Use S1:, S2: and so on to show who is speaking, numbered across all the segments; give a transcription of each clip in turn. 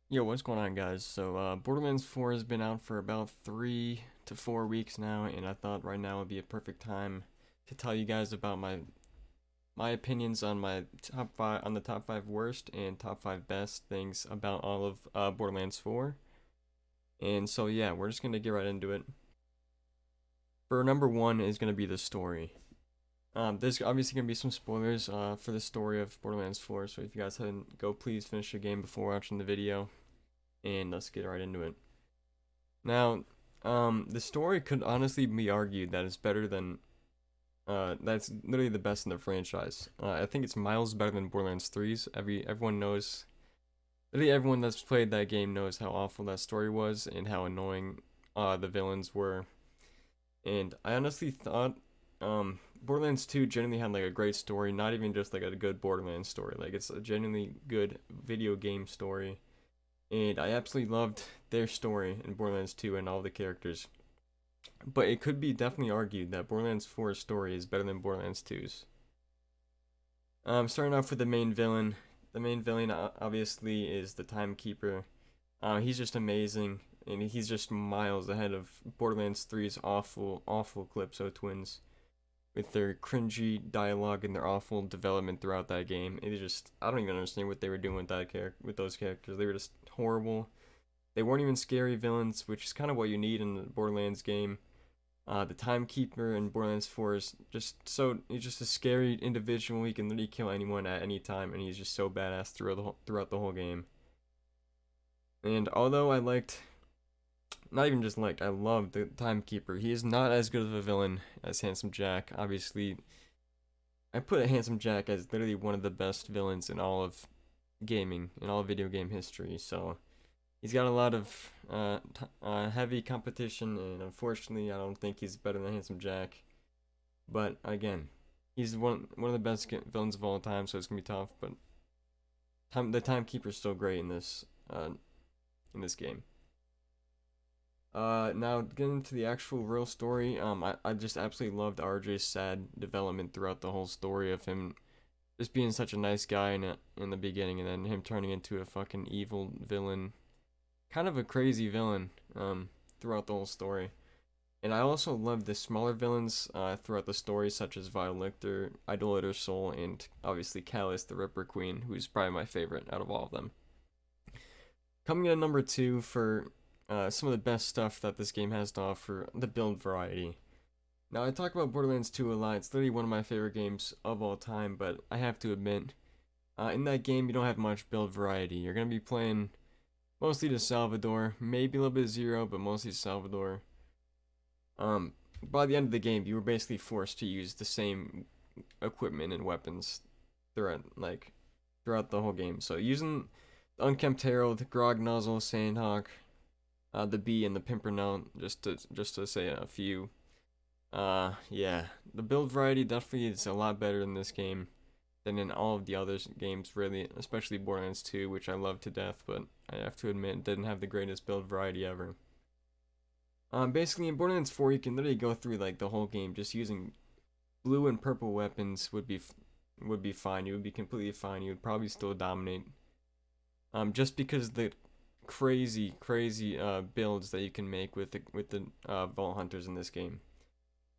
S1: Yo, what's going on, guys? Borderlands 4 has been out for about 3 to 4 weeks now, and I thought right now would be a perfect time to tell you guys about my opinions on my top five on the top five worst and top five best things about all of Borderlands 4. And so yeah, we're just gonna get right into it. For number one is gonna be the story. There's obviously gonna be some spoilers for the story of Borderlands 4, so if you guys haven't, go please finish the game before watching the video, and let's get right into it. Now, the story could honestly be argued that it's better than, that's literally the best in the franchise. I think it's miles better than Borderlands 3's. Everyone knows, literally everyone that's played that game knows how awful that story was and how annoying, the villains were. And I honestly thought, Borderlands 2 genuinely had like a great story, not even just like a good Borderlands story. Like it's a genuinely good video game story, and I absolutely loved their story in Borderlands 2 and all the characters. But it could be definitely argued that Borderlands 4's story is better than Borderlands 2's. Starting off with the main villain. The main villain obviously is the Timekeeper. He's just amazing, and he's just miles ahead of Borderlands 3's awful, awful Calypso twins with their cringy dialogue and their awful development throughout that game. It is just, I don't even understand what they were doing with with those characters. They were just horrible. They weren't even scary villains, which is kind of what you need in the Borderlands game. The Timekeeper in Borderlands 4 is he's just a scary individual. He can literally kill anyone at any time, and he's just so badass throughout the whole game. And although I liked, not even just liked, I loved the Timekeeper, he is not as good of a villain as Handsome Jack. Obviously, I put Handsome Jack as literally one of the best villains in all of gaming, in all of video game history, so he's got a lot of heavy competition, and unfortunately, I don't think he's better than Handsome Jack. But again, he's one of the best villains of all time, so it's gonna be tough. But the Timekeeper's still great in this game. Now getting to the actual real story, I just absolutely loved RJ's sad development throughout the whole story of him just being such a nice guy in the beginning, and then him turning into a fucking evil villain, kind of a crazy villain, throughout the whole story. And I also loved the smaller villains throughout the story, such as Vile Lictor, Idolator Soul, and obviously Callus, the Ripper Queen, who's probably my favorite out of all of them. Coming in at number two for some of the best stuff that this game has to offer, the build variety. Now, I talk about Borderlands 2 a lot. It's literally one of my favorite games of all time, but I have to admit, in that game, you don't have much build variety. You're going to be playing mostly to Salvador, maybe a little bit of Zero, but mostly Salvador. By the end of the game, you were basically forced to use the same equipment and weapons throughout the whole game. So using the Unkempt Herald, Grog Nozzle, Sandhawk, the Bee, and the Pimpernel, just to say a few. Yeah, the build variety definitely is a lot better in this game than in all of the other games, really, especially Borderlands 2, which I love to death, but I have to admit, it didn't have the greatest build variety ever. Basically, in Borderlands 4, you can literally go through like the whole game just using blue and purple weapons would be fine. You would be completely fine. You would probably still dominate. Just because the crazy builds that you can make with the Vault Hunters in this game.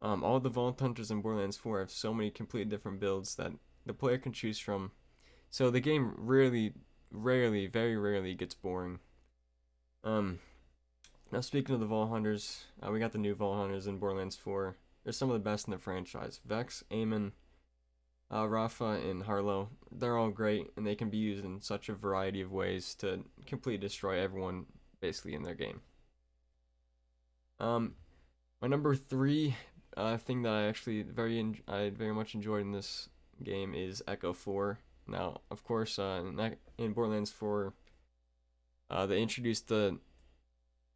S1: All the Vault Hunters in Borderlands 4 have so many completely different builds that the player can choose from. So the game very rarely gets boring. Um, Now speaking of the Vault Hunters, we got the new Vault Hunters in Borderlands 4. They're some of the best in the franchise. Vex, Eamon, Rafa, and Harlow. They're all great, and they can be used in such a variety of ways to completely destroy everyone basically in their game. My number three thing that I very much enjoyed in this game is Echo 4. Now, of course, in Borderlands 4, they introduced the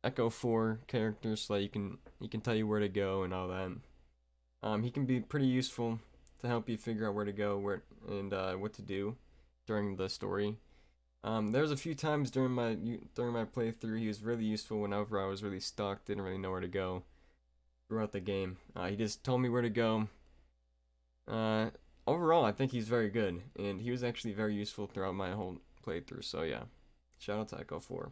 S1: Echo 4 character so that he can tell you where to go and all that. He can be pretty useful to help you figure out where to go, what to do during the story. There was a few times during my playthrough he was really useful whenever I was really stuck, didn't really know where to go throughout the game. He just told me where to go. Overall, I think he's very good, and he was actually very useful throughout my whole playthrough. So yeah, Shout out to Echo 4.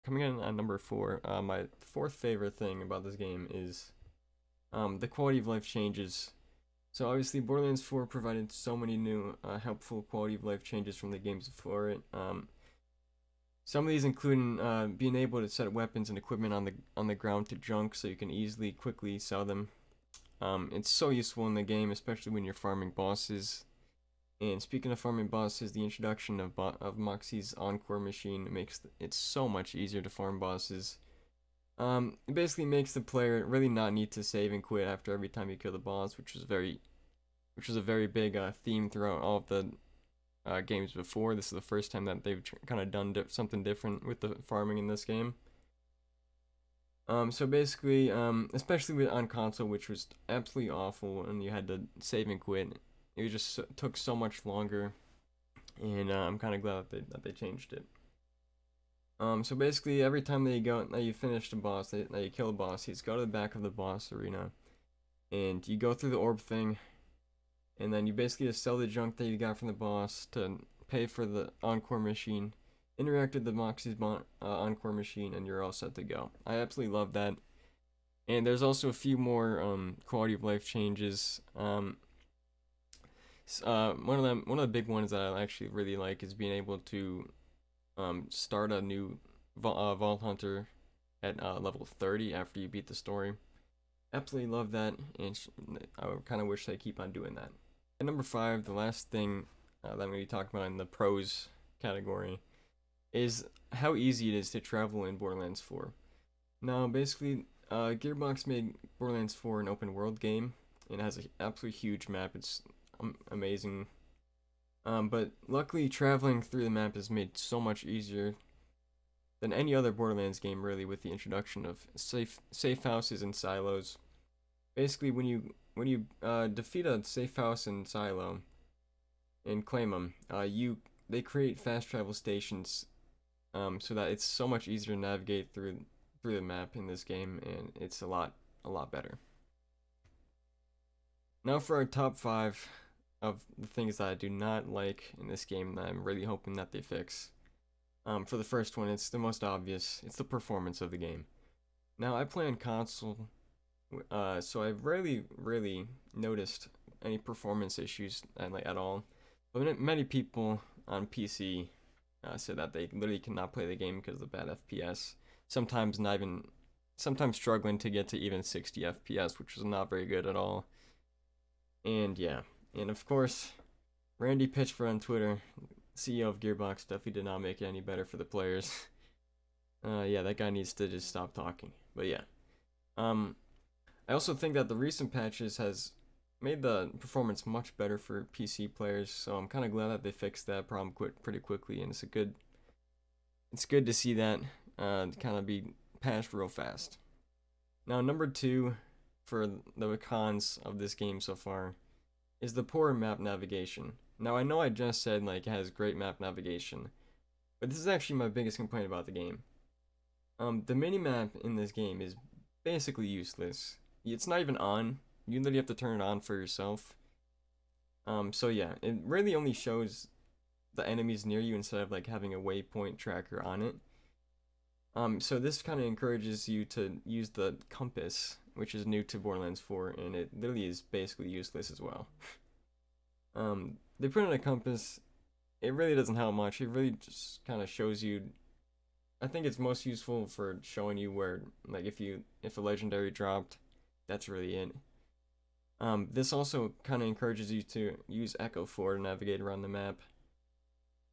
S1: Coming in at number 4, my fourth favorite thing about this game is the quality of life changes. So obviously, Borderlands 4 provided so many new helpful quality of life changes from the games before it. Some of these include being able to set weapons and equipment on the ground to junk, so you can easily, quickly sell them. It's so useful in the game, especially when you're farming bosses. And speaking of farming bosses, the introduction of Moxie's Encore machine makes it so much easier to farm bosses. It basically makes the player really not need to save and quit after every time you kill the boss, which was a very big theme throughout all of the games before. This is the first time that they've kind of done something different with the farming in this game. So basically, especially on console, which was absolutely awful, and you had to save and quit. It just took so much longer, and I'm kind of glad that they changed it. So basically, every time that you finish the boss, that you kill a boss, you just go to the back of the boss arena, and you go through the orb thing, and then you basically just sell the junk that you got from the boss to pay for the Encore machine, interact with the Moxie's Encore machine, and you're all set to go. I absolutely love that. And there's also a few more quality of life changes. One of the big ones that I actually really like is being able to start a new Vault Hunter at level 30 after you beat the story. Absolutely love that, and I kind of wish they keep on doing that. At number 5, the last thing that I'm going to be talking about in the pros category is how easy it is to travel in Borderlands 4. Now, basically, Gearbox made Borderlands 4 an open world game, and it has an absolutely huge map. It's amazing. But luckily, traveling through the map is made so much easier than any other Borderlands game, really, with the introduction of safe houses and silos. Basically, when you defeat a safe house and silo and claim them, they create fast travel stations, so that it's so much easier to navigate through the map in this game, and it's a lot better. Now for our top 5 of the things that I do not like in this game that I'm really hoping that they fix. For the first one, it's the most obvious. It's the performance of the game. Now, I play on console, so I've rarely really noticed any performance issues at all. But many people on PC said that they literally cannot play the game because of the bad FPS. Sometimes struggling to get to even 60 FPS, which is not very good at all. And yeah. And of course, Randy Pitchford on Twitter, CEO of Gearbox, definitely did not make it any better for the players. Yeah, that guy needs to just stop talking. But yeah. I also think that the recent patches has made the performance much better for PC players, so I'm kind of glad that they fixed that problem pretty quickly, and it's good to see that kind of be patched real fast. Now, number 2 for the cons of this game so far is the poor map navigation. Now, I know I just said it has great map navigation, but this is actually my biggest complaint about the game. The minimap in this game is basically useless. It's not even on. You literally have to turn it on for yourself. So yeah, it really only shows the enemies near you instead of having a waypoint tracker on it. So this kind of encourages you to use the compass, which is new to Borderlands 4, and it literally is basically useless as well. They put in a compass. It really doesn't help much. It really just kind of shows you. I think it's most useful for showing you where, if a legendary dropped, that's really it. This also kind of encourages you to use Echo 4 to navigate around the map,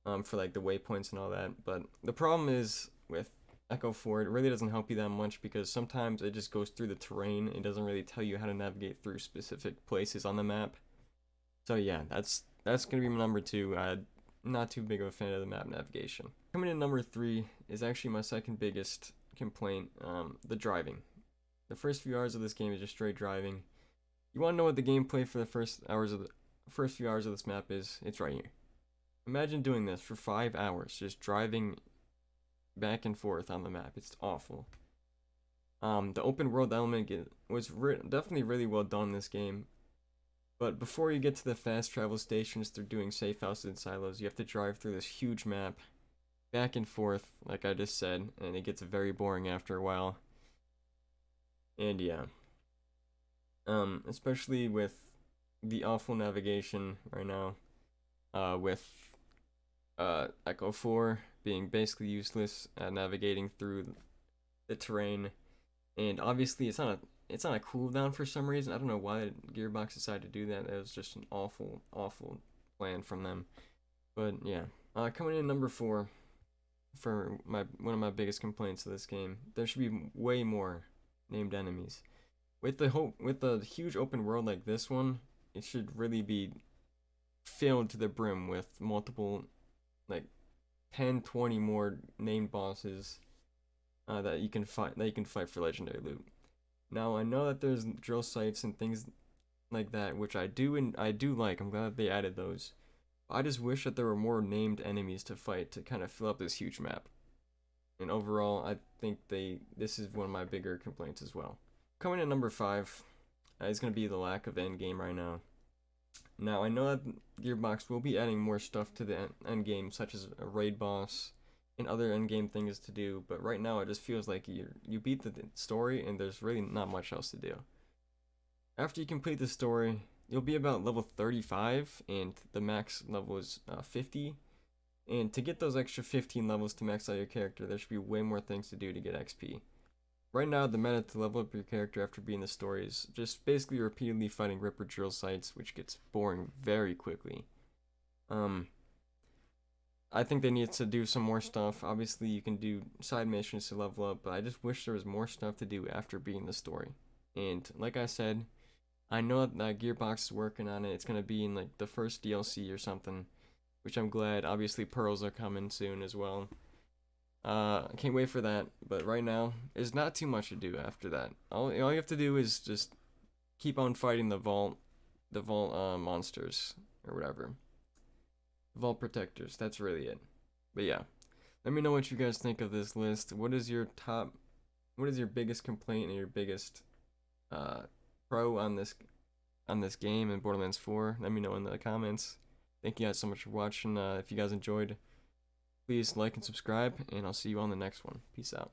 S1: for the waypoints and all that. But the problem is with Echo 4, it really doesn't help you that much because sometimes it just goes through the terrain. It doesn't really tell you how to navigate through specific places on the map. So yeah, that's gonna be my number 2. I'm not too big of a fan of the map navigation. Coming in number 3 is actually my second biggest complaint, the driving. The first few hours of this game is just straight driving. You want to know what the gameplay for the first few hours of this map is? It's right here. Imagine doing this for 5 hours, just driving back and forth on the map. It's awful. The open world element was definitely really well done in this game. But before you get to the fast travel stations through doing safe houses and silos, you have to drive through this huge map. back and forth, like I just said, and it gets very boring after a while. And yeah, especially with the awful navigation right now, with Echo 4 being basically useless at navigating through the terrain, and obviously it's not a cooldown for some reason. I don't know why Gearbox decided to do that. That was just an awful plan from them. But yeah, coming in number 4 for one of my biggest complaints of this game, there should be way more named enemies. With a huge open world like this one, it should really be filled to the brim with multiple, like 10, 20 more named bosses that you can fight for legendary loot. Now I know that there's drill sites and things like that, which I do and I do like. I'm glad that they added those. I just wish that there were more named enemies to fight to kind of fill up this huge map. And overall, I think this is one of my bigger complaints as well. Coming in number 5 is going to be the lack of end game right now. Now I know that Gearbox will be adding more stuff to the end game, such as a raid boss and other end game things to do, but right now it just feels like you beat the story and there's really not much else to do. After you complete the story, you'll be about level 35 and the max level is 50. And to get those extra 15 levels to max out your character, there should be way more things to do to get XP. Right now, the meta to level up your character after beating the story is just basically repeatedly fighting Ripper drill sites, which gets boring very quickly. I think they need to do some more stuff. Obviously, you can do side missions to level up, but I just wish there was more stuff to do after beating the story. And like I said, I know that Gearbox is working on it. It's gonna be in like the first DLC or something, which I'm glad. Obviously, pearls are coming soon as well. I can't wait for that. But right now, there's not too much to do after that. All you have to do is just keep on fighting the vault monsters or whatever. Vault protectors. That's really it. But yeah, let me know what you guys think of this list. What is your biggest complaint and your biggest pro on this game in Borderlands 4? Let me know in the comments. Thank you guys so much for watching. If you guys enjoyed, please like and subscribe, and I'll see you on the next one. Peace out.